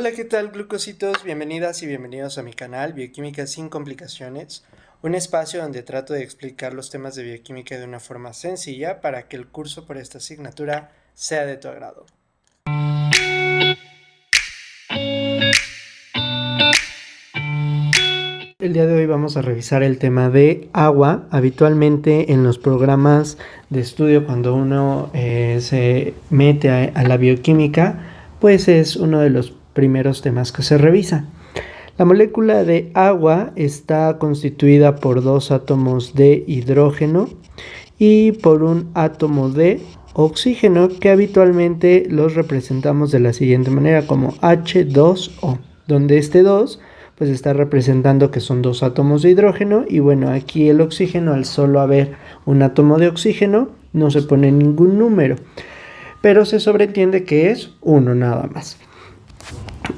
Hola, ¿qué tal, glucositos? Bienvenidas y bienvenidos a mi canal Bioquímica sin complicaciones, un espacio donde trato de explicar los temas de bioquímica de una forma sencilla para que el curso por esta asignatura sea de tu agrado. El día de hoy vamos a revisar el tema de agua. Habitualmente en los programas de estudio, cuando uno se mete a la bioquímica, pues es uno de los primeros temas que se revisa. La molécula de agua está constituida por dos átomos de hidrógeno y por un átomo de oxígeno, que habitualmente los representamos de la siguiente manera, como H2O, donde este 2 pues está representando que son dos átomos de hidrógeno, y bueno, aquí el oxígeno, al solo haber un átomo de oxígeno, no se pone ningún número, pero se sobreentiende que es uno nada más.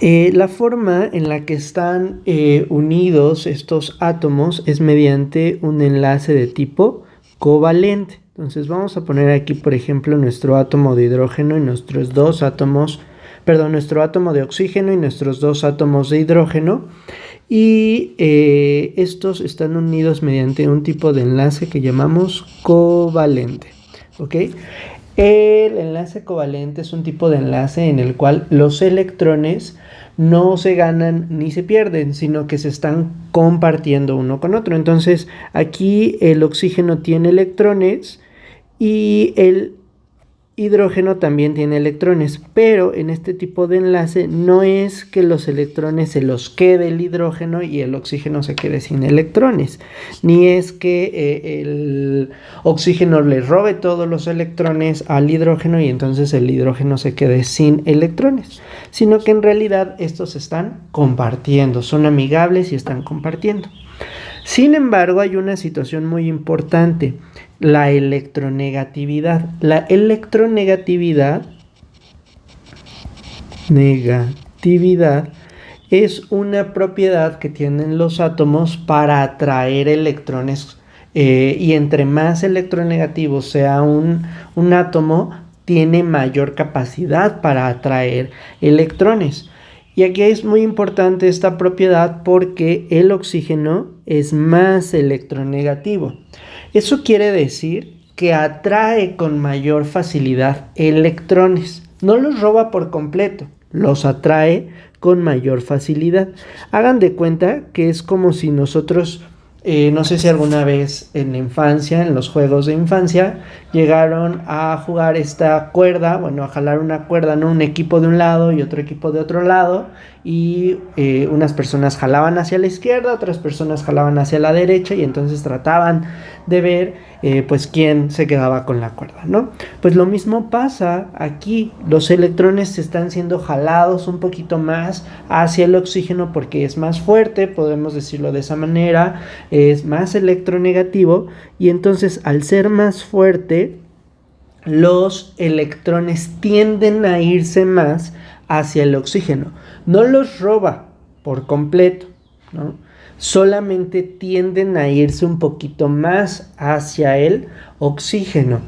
La forma en la que están unidos estos átomos es mediante un enlace de tipo covalente. Entonces vamos a poner aquí, por ejemplo, nuestro átomo de hidrógeno y nuestros dos átomos, nuestro átomo de oxígeno y nuestros dos átomos de hidrógeno, y estos están unidos mediante un tipo de enlace que llamamos covalente, ¿ok? El enlace covalente es un tipo de enlace en el cual los electrones no se ganan ni se pierden, sino que se están compartiendo uno con otro. Entonces aquí el oxígeno tiene electrones y el hidrógeno también tiene electrones, pero en este tipo de enlace no es que los electrones se los quede el hidrógeno y el oxígeno se quede sin electrones, ni es que el oxígeno le robe todos los electrones al hidrógeno y entonces el hidrógeno se quede sin electrones, sino que en realidad estos están compartiendo, son amigables y están compartiendo. Sin embargo, hay una situación muy importante: la electronegatividad. La electronegatividad es una propiedad que tienen los átomos para atraer electrones, y entre más electronegativo sea un átomo, tiene mayor capacidad para atraer electrones. Y aquí es muy importante esta propiedad porque el oxígeno es más electronegativo. Eso quiere decir que atrae con mayor facilidad electrones. No los roba por completo, los atrae con mayor facilidad. Hagan de cuenta que es como si nosotros, no sé si alguna vez en la infancia, en los juegos de infancia, llegaron a jugar esta cuerda, a jalar una cuerda, ¿no? Un equipo de un lado y otro equipo de otro lado, y unas personas jalaban hacia la izquierda, otras personas jalaban hacia la derecha, y entonces trataban de ver pues quién se quedaba con la cuerda, ¿no? Pues lo mismo pasa aquí. Los electrones están siendo jalados un poquito más hacia el oxígeno porque es más fuerte, podemos decirlo de esa manera, es más electronegativo, y entonces al ser más fuerte, los electrones tienden a irse más hacia el oxígeno. No los roba por completo, ¿no? Solamente tienden a irse un poquito más hacia el oxígeno.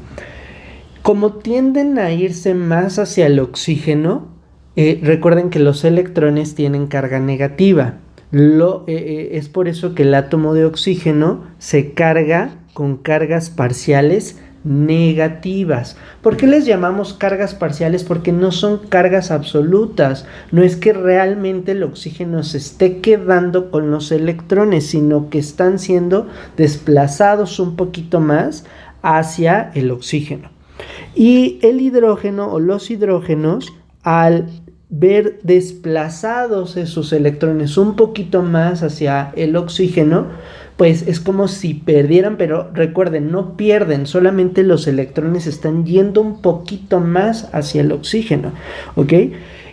Como tienden a irse más hacia el oxígeno, recuerden que los electrones tienen carga negativa. Es por eso que el átomo de oxígeno se carga con cargas parciales negativas. ¿Por qué les llamamos cargas parciales? Porque no son cargas absolutas. No es que realmente el oxígeno se esté quedando con los electrones, sino que están siendo desplazados un poquito más hacia el oxígeno. Y el hidrógeno o los hidrógenos, al ver desplazados esos electrones un poquito más hacia el oxígeno, pues es como si perdieran, pero recuerden, no pierden, solamente los electrones están yendo un poquito más hacia el oxígeno, ¿ok?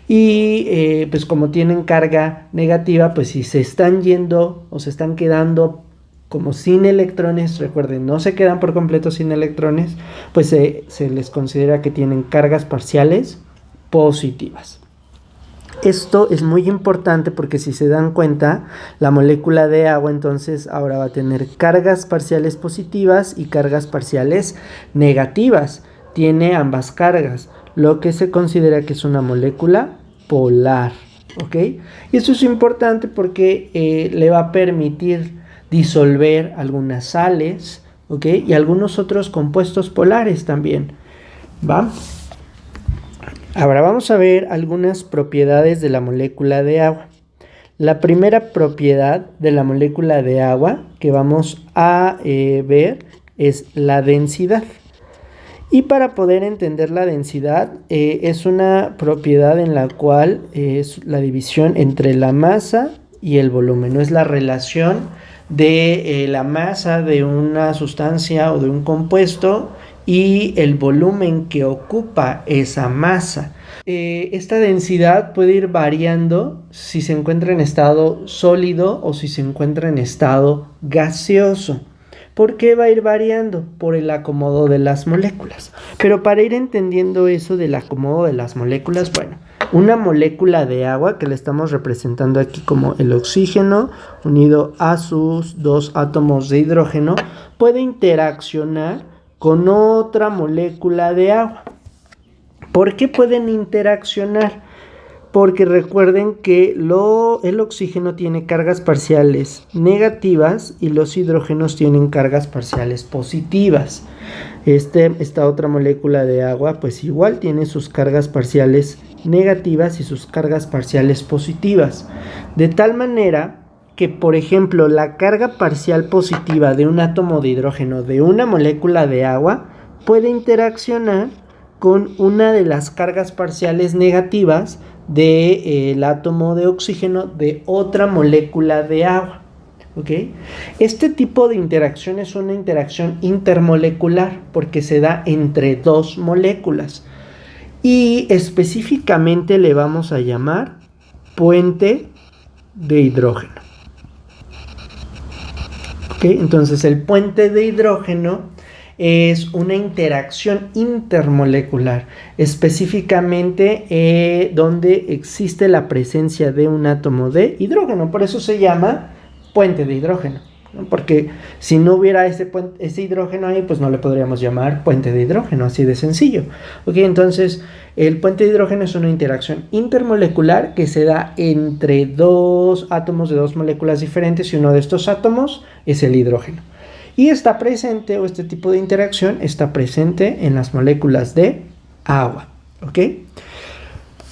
Y pues como tienen carga negativa, pues si se están yendo o se están quedando como sin electrones, recuerden, no se quedan por completo sin electrones, pues se les considera que tienen cargas parciales positivas. Esto es muy importante porque, si se dan cuenta, la molécula de agua entonces ahora va a tener cargas parciales positivas y cargas parciales negativas. Tiene ambas cargas, lo que se considera que es una molécula polar. ¿ok? Y eso es importante porque le va a permitir disolver algunas sales, ¿ok? Y algunos otros compuestos polares también, ¿va? Ahora vamos a ver algunas propiedades de la molécula de agua. La primera propiedad de la molécula de agua que vamos a ver es la densidad. Y para poder entender la densidad, es una propiedad en la cual es la división entre la masa y el volumen, no es la relación de la masa de una sustancia o de un compuesto y el volumen que ocupa esa masa. Esta densidad puede ir variando si se encuentra en estado sólido o si se encuentra en estado gaseoso. ¿Por qué va a ir variando? Por el acomodo de las moléculas. Pero para ir entendiendo eso del acomodo de las moléculas, bueno, una molécula de agua que le estamos representando aquí como el oxígeno unido a sus dos átomos de hidrógeno puede interaccionar con otra molécula de agua. ¿Por qué pueden interaccionar? Porque recuerden que el oxígeno tiene cargas parciales negativas y los hidrógenos tienen cargas parciales positivas. Esta otra molécula de agua pues igual tiene sus cargas parciales negativas y sus cargas parciales positivas. De tal manera que, por ejemplo, la carga parcial positiva de un átomo de hidrógeno de una molécula de agua puede interaccionar con una de las cargas parciales negativas del átomo de oxígeno de otra molécula de agua. ¿Okay? Este tipo de interacción es una interacción intermolecular porque se da entre dos moléculas y específicamente le vamos a llamar puente de hidrógeno. ¿Okay? Entonces el puente de hidrógeno es una interacción intermolecular, específicamente donde existe la presencia de un átomo de hidrógeno. Por eso se llama puente de hidrógeno, ¿no? Porque si no hubiera ese hidrógeno ahí, pues no le podríamos llamar puente de hidrógeno, así de sencillo. ¿Okay? Entonces, el puente de hidrógeno es una interacción intermolecular que se da entre dos átomos de dos moléculas diferentes y uno de estos átomos es el hidrógeno. Y está presente, o este tipo de interacción está presente en las moléculas de agua, ¿ok?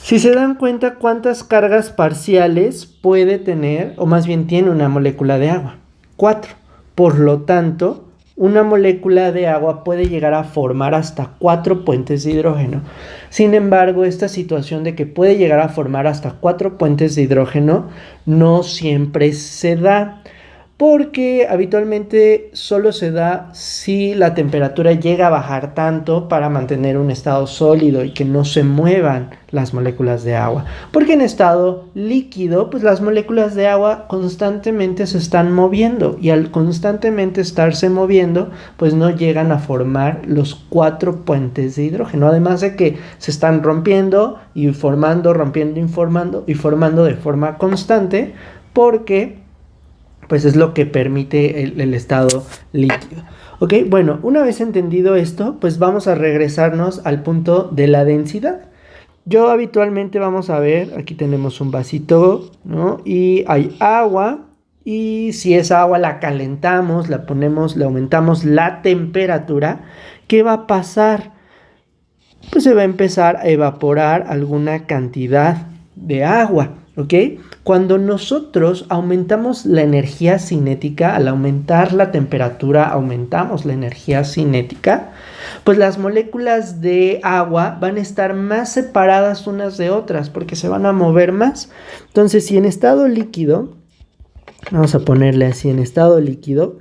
Si se dan cuenta cuántas cargas parciales puede tener, o más bien tiene una molécula de agua, 4. Por lo tanto, una molécula de agua puede llegar a formar hasta 4 puentes de hidrógeno. Sin embargo, esta situación de que puede llegar a formar hasta 4 puentes de hidrógeno no siempre se da, porque habitualmente solo se da si la temperatura llega a bajar tanto para mantener un estado sólido y que no se muevan las moléculas de agua. Porque en estado líquido, pues las moléculas de agua constantemente se están moviendo y al constantemente estarse moviendo, pues no llegan a formar los 4 puentes de hidrógeno. Además de que se están rompiendo y formando, rompiendo y formando de forma constante, porque pues es lo que permite el estado líquido. ¿Ok? Bueno, una vez entendido esto, pues vamos a regresarnos al punto de la densidad. Yo habitualmente vamos a ver, aquí tenemos un vasito, ¿no? Y hay agua, y si esa agua la calentamos, la ponemos, le aumentamos la temperatura, ¿qué va a pasar? Pues se va a empezar a evaporar alguna cantidad de agua. ¿Ok? Cuando nosotros aumentamos la energía cinética, al aumentar la temperatura, aumentamos la energía cinética, pues las moléculas de agua van a estar más separadas unas de otras porque se van a mover más. Entonces, si en estado líquido, vamos a ponerle así, en estado líquido,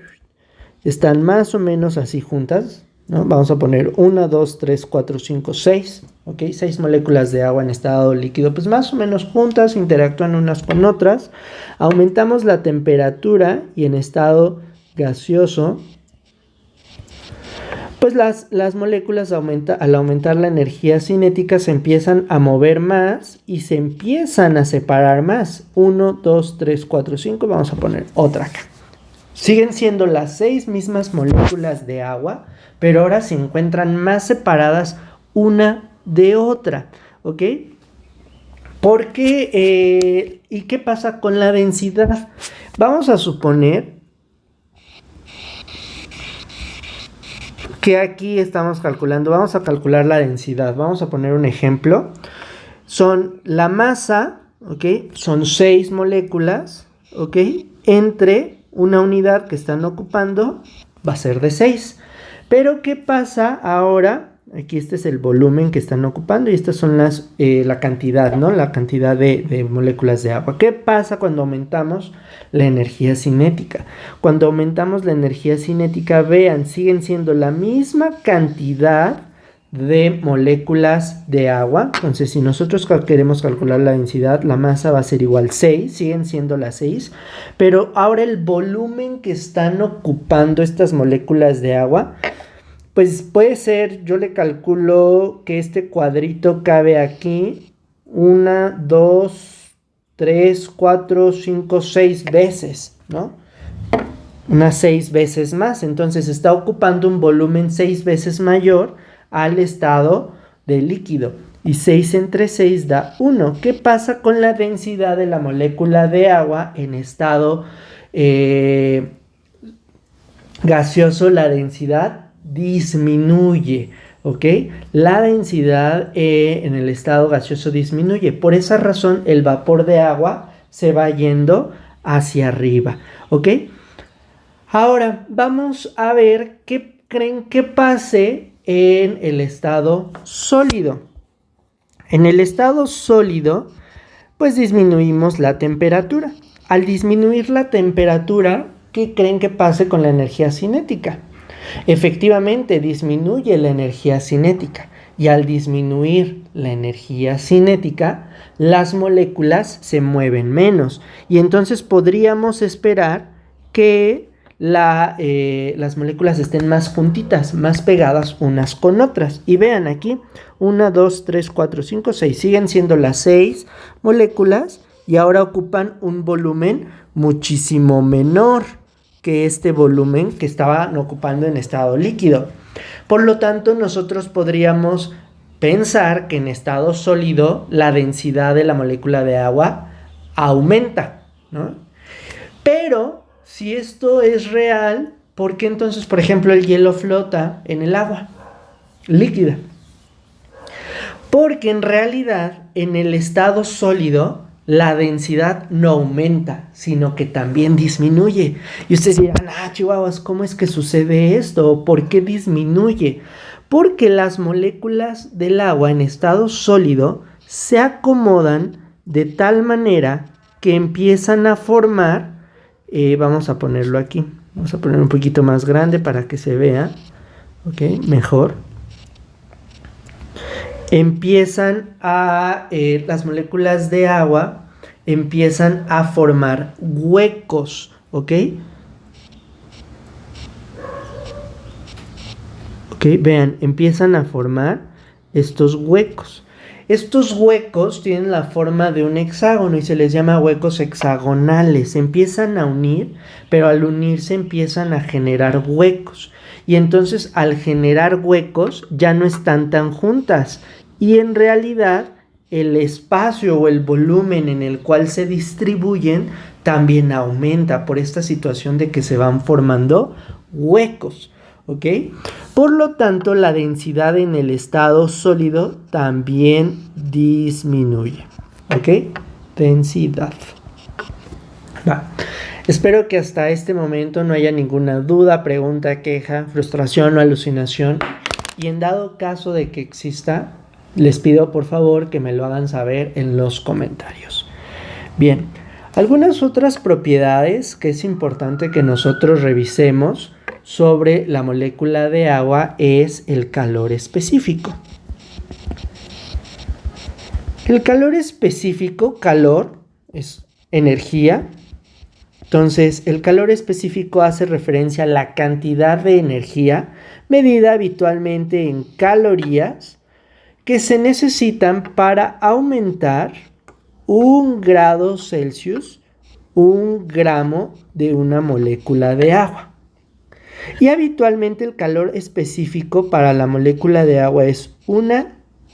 están más o menos así juntas, ¿no? Vamos a poner 1, 2, 3, 4, 5, 6, ¿ok? 6 moléculas de agua en estado líquido, pues más o menos juntas, interactúan unas con otras. Aumentamos la temperatura y en estado gaseoso, pues las moléculas al aumentar la energía cinética se empiezan a mover más y se empiezan a separar más. 1, 2, 3, 4, 5, vamos a poner otra acá. Siguen siendo las 6 mismas moléculas de agua, pero ahora se encuentran más separadas una de otra, ¿ok? ¿Por qué? ¿Y qué pasa con la densidad? Vamos a suponer que aquí estamos calculando, vamos a calcular la densidad. Vamos a poner un ejemplo. Son la masa, ¿ok? Son 6 moléculas, ¿ok? Entre una unidad que están ocupando va a ser de 6. Pero ¿qué pasa ahora? Aquí este es el volumen que están ocupando y estas son la cantidad, ¿no? La cantidad de moléculas de agua. ¿Qué pasa cuando aumentamos la energía cinética? Cuando aumentamos la energía cinética, vean, siguen siendo la misma cantidad de moléculas de agua. Entonces, si nosotros queremos calcular la densidad, la masa va a ser igual 6, siguen siendo las 6, pero ahora el volumen que están ocupando estas moléculas de agua, pues puede ser, yo le calculo que este cuadrito cabe aquí 1, 2, 3, 4, 5, 6 veces, ¿no? Unas 6 veces más. Entonces está ocupando un volumen 6 veces mayor al estado de líquido. Y 6 entre 6 da 1. ¿Qué pasa con la densidad de la molécula de agua en estado gaseoso? La densidad disminuye, ¿ok? La densidad en el estado gaseoso disminuye. Por esa razón, el vapor de agua se va yendo hacia arriba, ¿ok? Ahora, vamos a ver qué creen que pase en el estado sólido. En el estado sólido, pues disminuimos la temperatura. Al disminuir la temperatura, ¿qué creen que pase con la energía cinética? Efectivamente, disminuye la energía cinética y al disminuir la energía cinética, las moléculas se mueven menos y entonces podríamos esperar que las moléculas estén más juntitas, más pegadas unas con otras. Y vean aquí, 1, 2, 3, 4, 5, 6, siguen siendo las 6 moléculas y ahora ocupan un volumen muchísimo menor que este volumen que estaban ocupando en estado líquido. Por lo tanto, nosotros podríamos pensar que en estado sólido la densidad de la molécula de agua aumenta, ¿no? Pero si esto es real, ¿por qué entonces, por ejemplo, el hielo flota en el agua líquida? Porque en realidad, en el estado sólido, la densidad no aumenta, sino que también disminuye. Y ustedes dirán, chihuahuas, ¿cómo es que sucede esto? ¿Por qué disminuye? Porque las moléculas del agua en estado sólido se acomodan de tal manera que empiezan a formar, vamos a ponerlo aquí, vamos a poner un poquito más grande para que se vea, ok, mejor. Las moléculas de agua empiezan a formar huecos, ¿ok? Ok, vean, empiezan a formar estos huecos. Estos huecos tienen la forma de un hexágono y se les llama huecos hexagonales. Se empiezan a unir, pero al unirse empiezan a generar huecos. Y entonces al generar huecos ya no están tan juntas. Y en realidad el espacio o el volumen en el cual se distribuyen también aumenta por esta situación de que se van formando huecos, ¿ok? Por lo tanto, la densidad en el estado sólido también disminuye, ¿ok? Densidad. Va. Espero que hasta este momento no haya ninguna duda, pregunta, queja, frustración o alucinación. Y en dado caso de que exista, les pido por favor que me lo hagan saber en los comentarios. Bien, algunas otras propiedades que es importante que nosotros revisemos sobre la molécula de agua es el calor específico. El calor específico, calor es energía. Entonces, el calor específico hace referencia a la cantidad de energía medida habitualmente en calorías que se necesitan para aumentar 1 grado Celsius, 1 gramo de una molécula de agua. Y habitualmente el calor específico para la molécula de agua es 1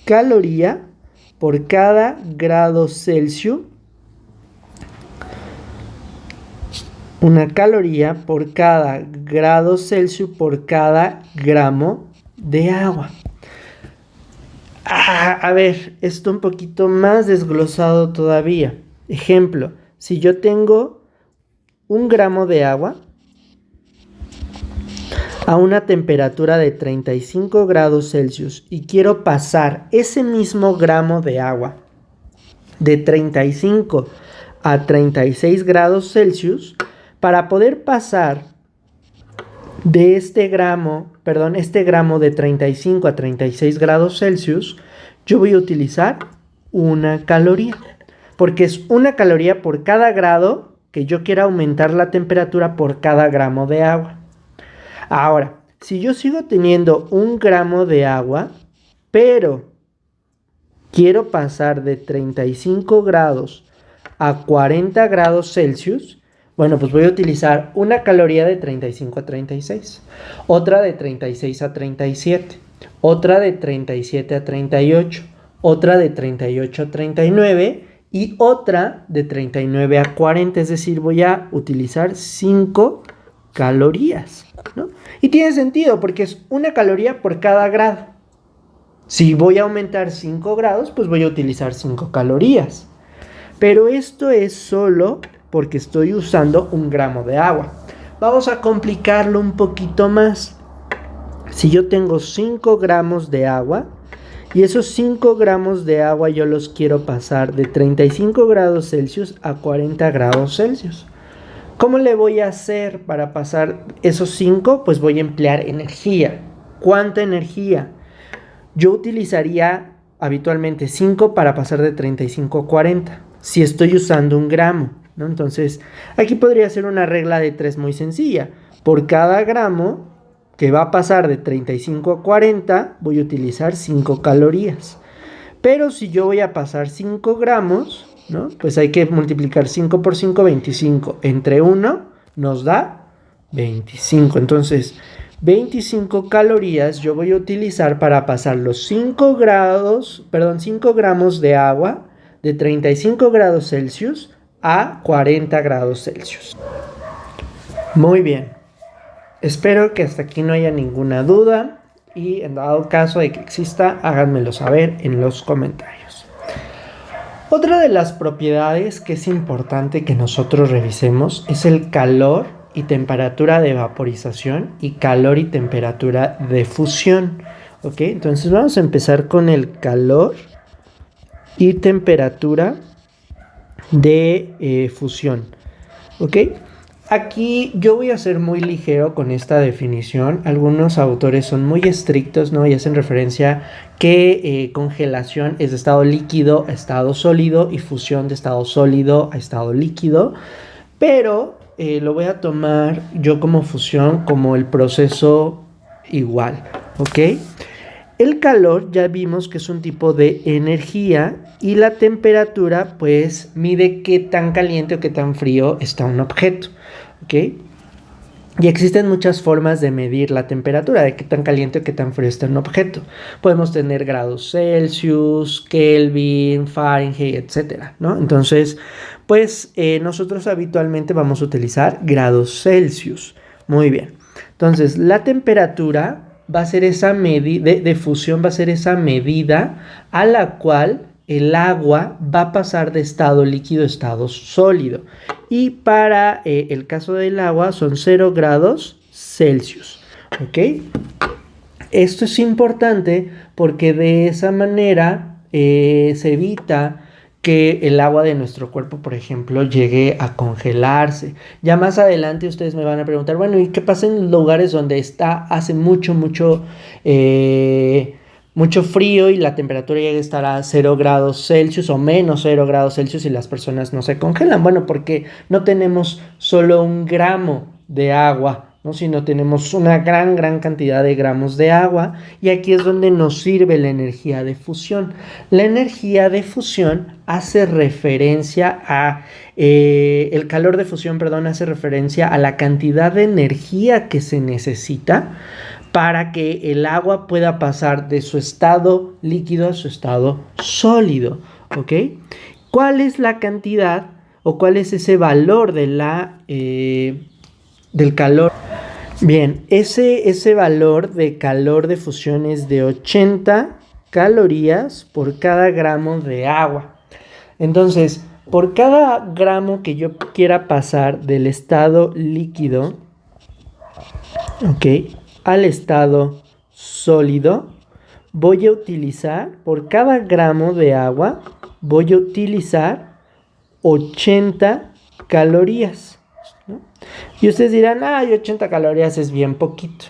caloría por cada grado Celsius. Una caloría por cada grado Celsius por cada gramo de agua. A ver, esto un poquito más desglosado todavía. Ejemplo, si yo tengo 1 gramo de agua a una temperatura de 35 grados Celsius y quiero pasar ese mismo gramo de agua de 35 a 36 grados Celsius, para poder pasar de este gramo de 35 a 36 grados Celsius, yo voy a utilizar 1 caloría, porque es 1 caloría por cada grado que yo quiera aumentar la temperatura por cada gramo de agua. Ahora, si yo sigo teniendo 1 gramo de agua, pero quiero pasar de 35 grados a 40 grados Celsius, bueno, pues voy a utilizar 1 caloría de 35 a 36, otra de 36 a 37, otra de 37 a 38, otra de 38 a 39 y otra de 39 a 40, es decir, voy a utilizar 5 calorías, ¿no? Y tiene sentido porque es 1 caloría por cada grado. Si voy a aumentar 5 grados, pues voy a utilizar 5 calorías. Pero esto es solo porque estoy usando 1 gramo de agua. Vamos a complicarlo un poquito más. Si yo tengo 5 gramos de agua y esos 5 gramos de agua yo los quiero pasar de 35 grados Celsius a 40 grados Celsius. ¿Cómo le voy a hacer para pasar esos 5? Pues voy a emplear energía. ¿Cuánta energía? Yo utilizaría habitualmente 5 para pasar de 35 a 40, si estoy usando 1 gramo, ¿no? Entonces, aquí podría ser una regla de 3 muy sencilla. Por cada gramo que va a pasar de 35 a 40, voy a utilizar 5 calorías. Pero si yo voy a pasar 5 gramos, ¿no? Pues hay que multiplicar 5 por 5, 25. Entre 1 nos da 25. Entonces, 25 calorías yo voy a utilizar para pasar los 5 gramos de agua de 35 grados Celsius a 40 grados Celsius. Muy bien. Espero que hasta aquí no haya ninguna duda y en dado caso de que exista, háganmelo saber en los comentarios. Otra de las propiedades que es importante que nosotros revisemos es el calor y temperatura de vaporización y calor y temperatura de fusión. ¿Ok? Entonces vamos a empezar con el calor y temperatura de fusión. ¿Ok? Aquí yo voy a ser muy ligero con esta definición. Algunos autores son muy estrictos, ¿no? Y hacen referencia que congelación es de estado líquido a estado sólido y fusión de estado sólido a estado líquido. Pero lo voy a tomar yo como fusión, como el proceso igual, ¿ok? El calor ya vimos que es un tipo de energía y la temperatura pues mide qué tan caliente o qué tan frío está un objeto, ¿ok? Y existen muchas formas de medir la temperatura, de qué tan caliente o qué tan frío está un objeto. Podemos tener grados Celsius, Kelvin, Fahrenheit, etcétera, ¿no? Entonces, pues nosotros habitualmente vamos a utilizar grados Celsius. Muy bien. Entonces, la temperatura va a ser esa medida de fusión, va a ser esa medida a la cual el agua va a pasar de estado líquido a estado sólido. Y para el caso del agua son 0 grados Celsius. ¿Ok? Esto es importante porque de esa manera se evita que el agua de nuestro cuerpo, por ejemplo, llegue a congelarse. Ya más adelante ustedes me van a preguntar, bueno, ¿y qué pasa en lugares donde hace mucho frío y la temperatura llega a estar a 0 grados Celsius o menos 0 grados Celsius y las personas no se congelan? Bueno, porque no tenemos solo 1 gramo de agua, ¿no? Sino tenemos una gran cantidad de gramos de agua, y aquí es donde nos sirve la energía de fusión. La energía de fusión hace referencia a el calor de fusión, hace referencia a la cantidad de energía que se necesita para que el agua pueda pasar de su estado líquido a su estado sólido, ¿ok? ¿Cuál es la cantidad o cuál es ese valor de del calor? Bien, ese valor de calor de fusión es de 80 calorías por cada gramo de agua. Entonces, por cada gramo que yo quiera pasar del estado líquido, ¿ok?, al estado sólido, voy a utilizar, por cada gramo de agua, voy a utilizar 80 calorías, ¿no? Y ustedes dirán, 80 calorías es bien poquito.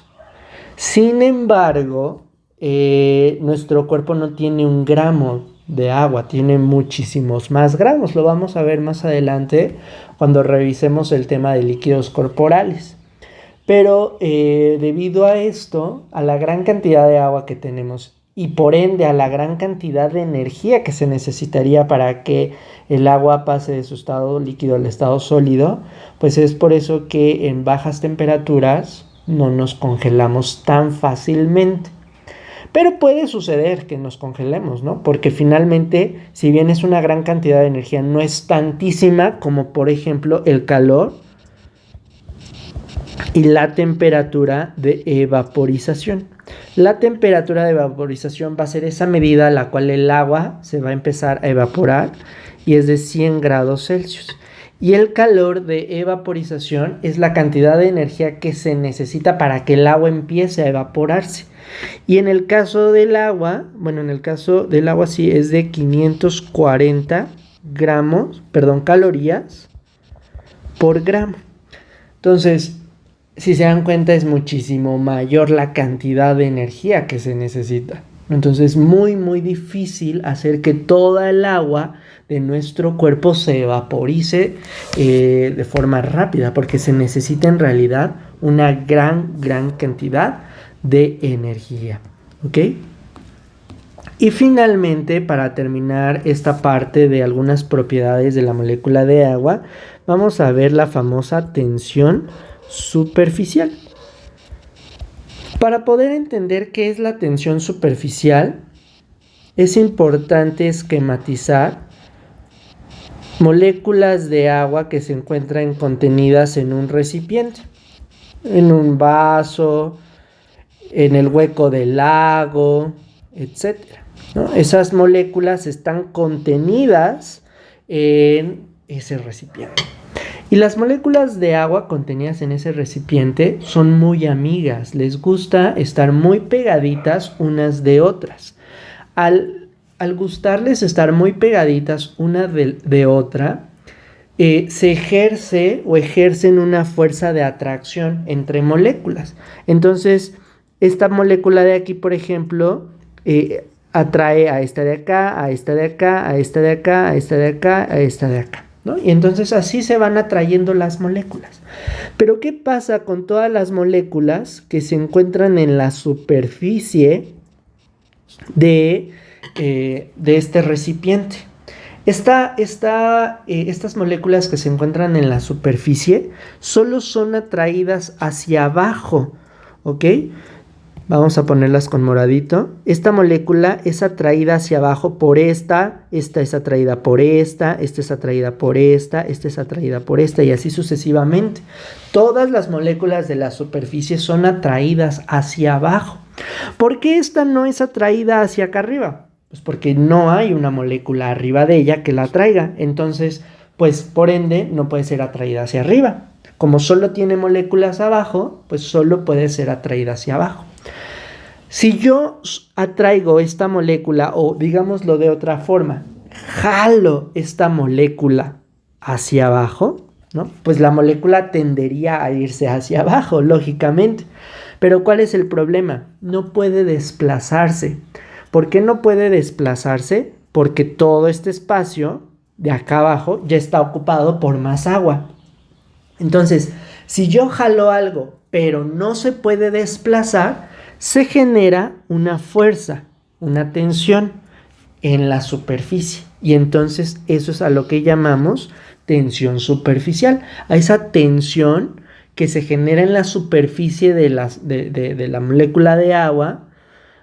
Sin embargo, nuestro cuerpo no tiene 1 gramo de agua, tiene muchísimos más gramos. Lo vamos a ver más adelante cuando revisemos el tema de líquidos corporales. Pero debido a esto, a la gran cantidad de agua que tenemos y por ende a la gran cantidad de energía que se necesitaría para que el agua pase de su estado líquido al estado sólido, pues es por eso que en bajas temperaturas no nos congelamos tan fácilmente. Pero puede suceder que nos congelemos, ¿no? Porque finalmente, si bien es una gran cantidad de energía, no es tantísima como, por ejemplo, el calor y la temperatura de evaporización. La temperatura de evaporización va a ser esa medida a la cual el agua se va a empezar a evaporar y es de 100 grados Celsius. Y el calor de evaporización es la cantidad de energía que se necesita para que el agua empiece a evaporarse. Y en el caso del agua, sí es de 540 calorías por gramo. Entonces, si se dan cuenta, es muchísimo mayor la cantidad de energía que se necesita. Entonces, muy, muy difícil hacer que toda el agua de nuestro cuerpo se evaporice de forma rápida, porque se necesita en realidad una gran cantidad de energía, ¿ok? Y finalmente, para terminar esta parte de algunas propiedades de la molécula de agua, vamos a ver la famosa tensión superficial. Para poder entender qué es la tensión superficial, es importante esquematizar moléculas de agua que se encuentran contenidas en un recipiente, en un vaso, en el hueco del lago, etc., ¿no? Esas moléculas están contenidas en ese recipiente. Y las moléculas de agua contenidas en ese recipiente son muy amigas, les gusta estar muy pegaditas unas de otras. Al gustarles estar muy pegaditas una de otra, se ejercen una fuerza de atracción entre moléculas. Entonces, esta molécula de aquí, por ejemplo, atrae a esta de acá, a esta de acá, a esta de acá, a esta de acá, a esta de acá, ¿no? Y entonces así se van atrayendo las moléculas. Pero ¿qué pasa con todas las moléculas que se encuentran en la superficie de este recipiente? Estas moléculas que se encuentran en la superficie solo son atraídas hacia abajo, ¿ok? Vamos a ponerlas con moradito. Esta molécula es atraída hacia abajo por esta es atraída por esta es atraída por esta es atraída por esta, y así sucesivamente. Todas las moléculas de la superficie son atraídas hacia abajo. ¿Por qué esta no es atraída hacia acá arriba? Pues porque no hay una molécula arriba de ella que la atraiga. Entonces, pues por ende, no puede ser atraída hacia arriba. Como solo tiene moléculas abajo, pues solo puede ser atraída hacia abajo. Si yo atraigo esta molécula, o digámoslo de otra forma, jalo esta molécula hacia abajo, ¿no? Pues la molécula tendería a irse hacia abajo, lógicamente. Pero ¿cuál es el problema? No puede desplazarse. ¿Por qué no puede desplazarse? Porque todo este espacio de acá abajo ya está ocupado por más agua. Entonces, si yo jalo algo, pero no se puede desplazar, se genera una fuerza, una tensión en la superficie. Y entonces eso es a lo que llamamos tensión superficial, a esa tensión que se genera en la superficie de la molécula de agua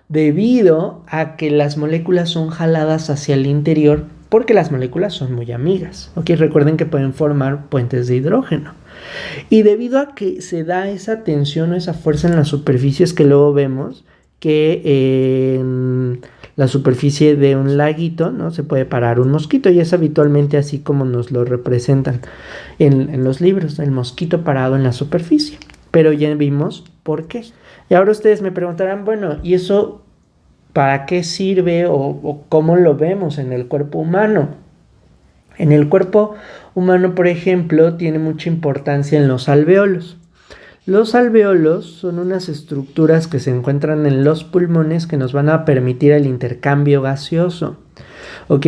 debido a que las moléculas son jaladas hacia el interior porque las moléculas son muy amigas. ¿Ok? Recuerden que pueden formar puentes de hidrógeno. Y debido a que se da esa tensión o esa fuerza en las superficies que luego vemos que en la superficie de un laguito, ¿no? Se puede parar un mosquito y es habitualmente así como nos lo representan en los libros, el mosquito parado en la superficie. Pero ya vimos por qué. Y ahora ustedes me preguntarán, bueno, ¿y eso para qué sirve o cómo lo vemos en el cuerpo humano? En el cuerpo humano, por ejemplo, tiene mucha importancia en los alvéolos. Los alvéolos son unas estructuras que se encuentran en los pulmones que nos van a permitir el intercambio gaseoso. ¿Ok?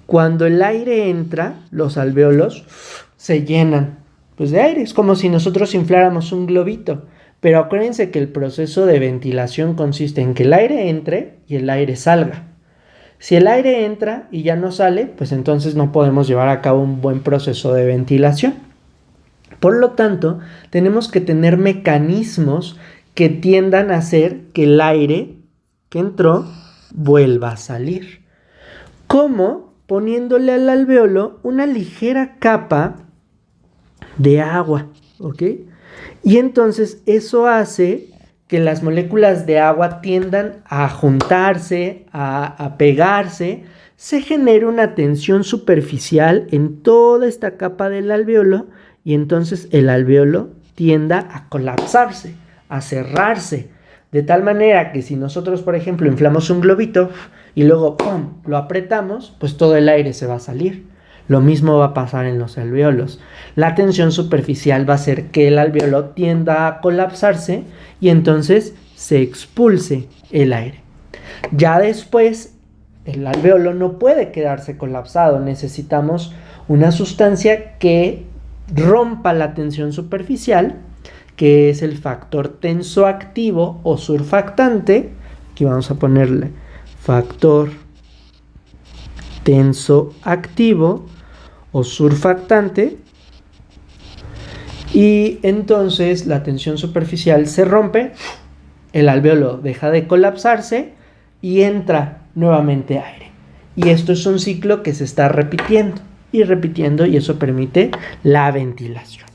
Cuando el aire entra, los alvéolos se llenan pues, de aire. Es como si nosotros infláramos un globito. Pero acuérdense que el proceso de ventilación consiste en que el aire entre y el aire salga. Si el aire entra y ya no sale, pues entonces no podemos llevar a cabo un buen proceso de ventilación. Por lo tanto, tenemos que tener mecanismos que tiendan a hacer que el aire que entró vuelva a salir. ¿Cómo? Poniéndole al alvéolo una ligera capa de agua, ¿ok? Y entonces eso hace que las moléculas de agua tiendan a juntarse, a pegarse, se genera una tensión superficial en toda esta capa del alvéolo y entonces el alvéolo tienda a colapsarse, a cerrarse, de tal manera que si nosotros, por ejemplo, inflamos un globito y luego ¡pum!, lo apretamos, pues todo el aire se va a salir. Lo mismo va a pasar en los alvéolos. La tensión superficial va a hacer que el alvéolo tienda a colapsarse y entonces se expulse el aire. Ya después, el alvéolo no puede quedarse colapsado. Necesitamos una sustancia que rompa la tensión superficial, que es el factor tensoactivo o surfactante. Aquí vamos a ponerle factor tensoactivo o surfactante, y entonces la tensión superficial se rompe, el alvéolo deja de colapsarse y entra nuevamente aire. Y esto es un ciclo que se está repitiendo y eso permite la ventilación.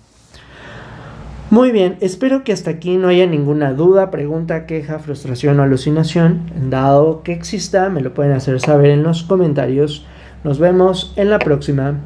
Muy bien, espero que hasta aquí no haya ninguna duda, pregunta, queja, frustración o alucinación. Dado que exista, me lo pueden hacer saber en los comentarios. Nos vemos en la próxima.